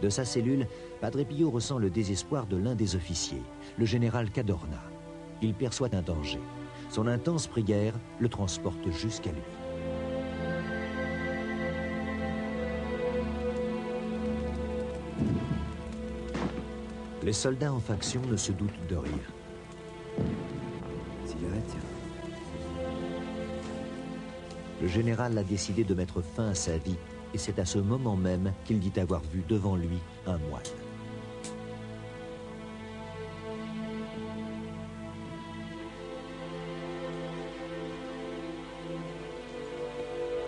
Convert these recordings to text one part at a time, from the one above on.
De sa cellule, Padre Pio ressent le désespoir de l'un des officiers, le général Cadorna. Il perçoit un danger. Son intense prière le transporte jusqu'à lui. Les soldats en faction ne se doutent de rien. Cigarette. Le général a décidé de mettre fin à sa vie et c'est à ce moment même qu'il dit avoir vu devant lui un moine.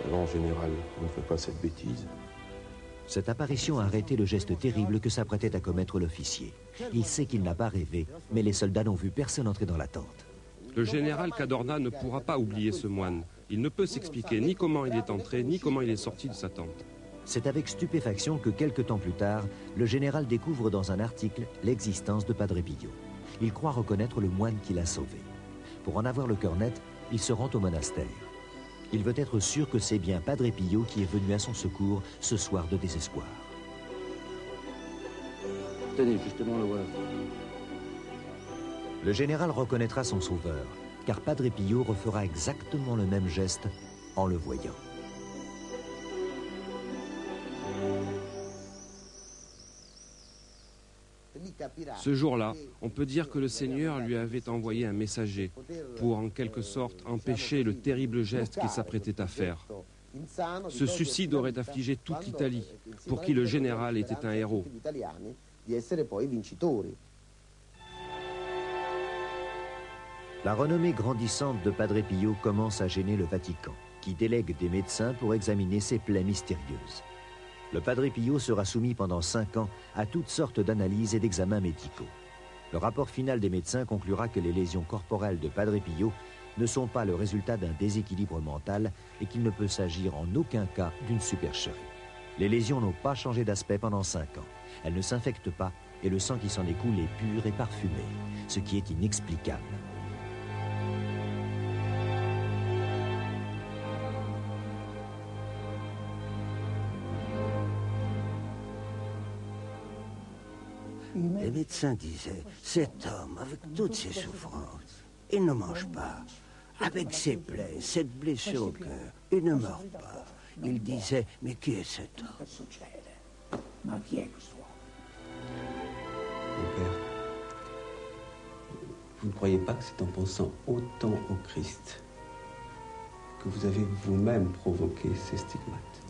Non, général, ne fais pas cette bêtise. Cette apparition a arrêté le geste terrible que s'apprêtait à commettre l'officier. Il sait qu'il n'a pas rêvé, mais les soldats n'ont vu personne entrer dans la tente. Le général Cadorna ne pourra pas oublier ce moine. Il ne peut s'expliquer ni comment il est entré, ni comment il est sorti de sa tente. C'est avec stupéfaction que quelque temps plus tard, le général découvre dans un article l'existence de Padre Pio. Il croit reconnaître le moine qui l'a sauvé. Pour en avoir le cœur net, il se rend au monastère. Il veut être sûr que c'est bien Padre Pio qui est venu à son secours ce soir de désespoir. Tenez, justement, le voilà. Le général reconnaîtra son sauveur, car Padre Pio refera exactement le même geste en le voyant. Ce jour-là, on peut dire que le Seigneur lui avait envoyé un messager pour, en quelque sorte, empêcher le terrible geste qu'il s'apprêtait à faire. Ce suicide aurait affligé toute l'Italie, pour qui le général était un héros. La renommée grandissante de Padre Pio commence à gêner le Vatican, qui délègue des médecins pour examiner ces plaies mystérieuses. Le Padre Pio sera soumis pendant 5 ans à toutes sortes d'analyses et d'examens médicaux. Le rapport final des médecins conclura que les lésions corporelles de Padre Pio ne sont pas le résultat d'un déséquilibre mental et qu'il ne peut s'agir en aucun cas d'une supercherie. Les lésions n'ont pas changé d'aspect pendant 5 ans. Elles ne s'infectent pas et le sang qui s'en écoule est pur et parfumé, ce qui est inexplicable. Les médecins disaient, cet homme, avec toutes ses souffrances, il ne mange pas. Avec ses plaies, cette blessure au cœur, il ne meurt pas. Il disait, mais qui est cet homme? Mon père, vous ne croyez pas que c'est en pensant autant au Christ que vous avez vous-même provoqué ces stigmates?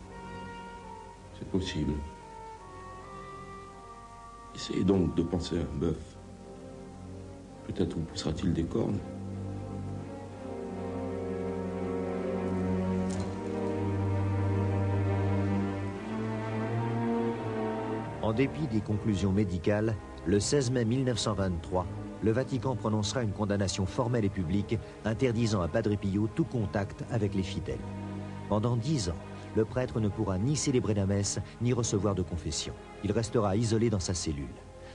C'est possible. Essayez donc de penser à un bœuf. Peut-être vous poussera-t-il des cornes. En dépit des conclusions médicales, le 16 mai 1923, le Vatican prononcera une condamnation formelle et publique interdisant à Padre Pio tout contact avec les fidèles. Pendant 10 ans, le prêtre ne pourra ni célébrer la messe, ni recevoir de confession. Il restera isolé dans sa cellule.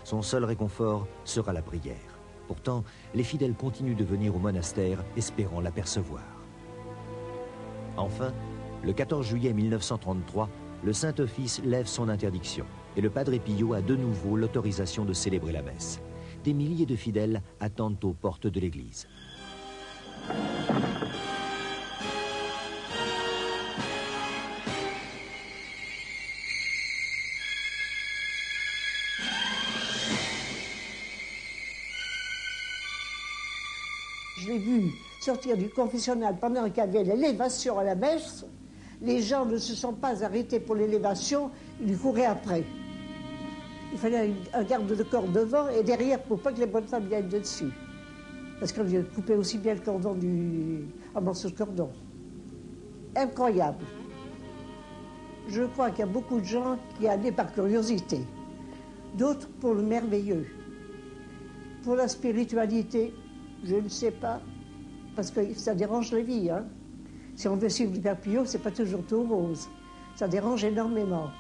Son seul réconfort sera la prière. Pourtant, les fidèles continuent de venir au monastère, espérant l'apercevoir. Enfin, le 14 juillet 1933, le Saint-Office lève son interdiction et le Padre Pio a de nouveau l'autorisation de célébrer la messe. Des milliers de fidèles attendent aux portes de l'église. Je l'ai vu sortir du confessionnal pendant qu'il y avait l'élévation à la messe. Les gens ne se sont pas arrêtés pour l'élévation, ils lui couraient après. Il fallait un garde de corps devant et derrière pour pas que les bonnes femmes viennent dessus. Parce qu'on lui coupait aussi bien le cordon un morceau de cordon. Incroyable. Je crois qu'il y a beaucoup de gens qui allaient par curiosité, d'autres pour le merveilleux. Pour la spiritualité, je ne sais pas, parce que ça dérange la vie. Hein. Si on veut suivre le Père Pio, c'est pas toujours tout rose. Ça dérange énormément.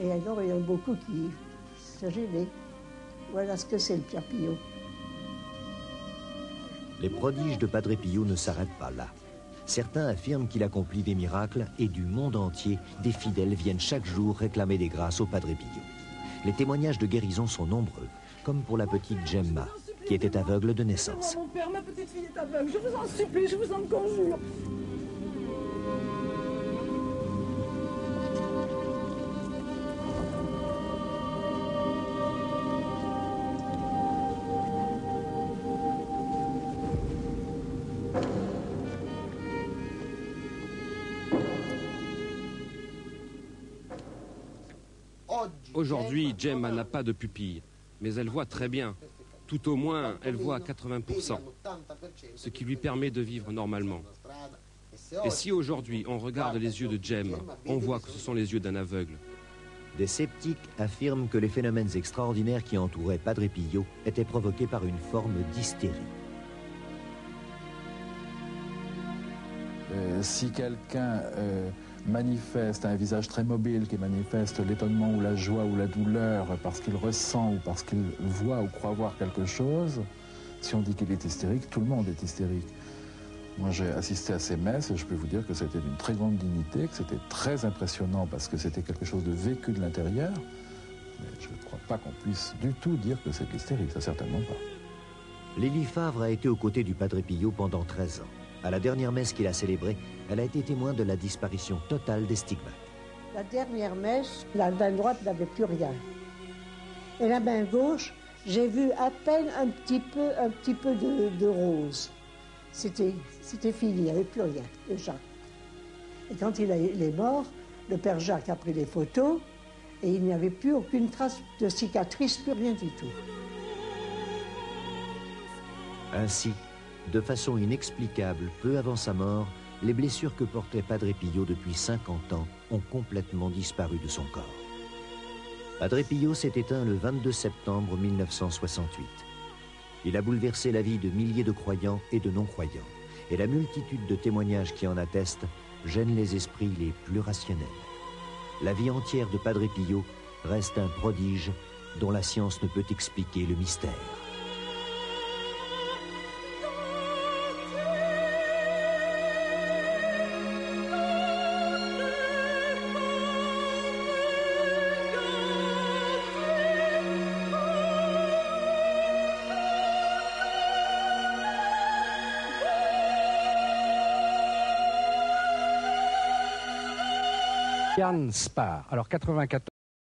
Et alors, il y en a beaucoup qui se gênaient. Voilà ce que c'est le Père Pio. Les prodiges de Padre Pio ne s'arrêtent pas là. Certains affirment qu'il accomplit des miracles et du monde entier, des fidèles viennent chaque jour réclamer des grâces au Padre Pio. Les témoignages de guérison sont nombreux, comme pour la petite Gemma, qui était aveugle de naissance. Mon père, ma petite fille est aveugle, je vous en supplie, je vous en conjure. Aujourd'hui, Gemma n'a pas de pupille, mais elle voit très bien. Tout au moins, elle voit à 80%, ce qui lui permet de vivre normalement. Et si aujourd'hui on regarde les yeux de Gemma, on voit que ce sont les yeux d'un aveugle. Des sceptiques affirment que les phénomènes extraordinaires qui entouraient Padre Pio étaient provoqués par une forme d'hystérie. Si quelqu'un manifeste un visage très mobile, qui manifeste l'étonnement ou la joie ou la douleur parce qu'il ressent ou parce qu'il voit ou croit voir quelque chose, si on dit qu'il est hystérique, tout le monde est hystérique. Moi j'ai assisté à ces messes et je peux vous dire que c'était d'une très grande dignité, que c'était très impressionnant parce que c'était quelque chose de vécu de l'intérieur. Mais je ne crois pas qu'on puisse du tout dire que c'est hystérique, ça certainement pas. Lily Favre a été aux côtés du Padre Pio pendant 13 ans. À la dernière messe qu'il a célébrée, elle a été témoin de la disparition totale des stigmates. La dernière messe, la main droite n'avait plus rien. Et la main gauche, j'ai vu à peine un petit peu de rose. C'était fini, il n'y avait plus rien, déjà. Et quand il est mort, le père Jacques a pris les photos et il n'y avait plus aucune trace de cicatrice, plus rien du tout. Ainsi, de façon inexplicable, peu avant sa mort, les blessures que portait Padre Pio depuis 50 ans ont complètement disparu de son corps. Padre Pio s'est éteint le 22 septembre 1968. Il a bouleversé la vie de milliers de croyants et de non-croyants, et la multitude de témoignages qui en attestent gêne les esprits les plus rationnels. La vie entière de Padre Pio reste un prodige dont la science ne peut expliquer le mystère. Yann Spar, alors 94.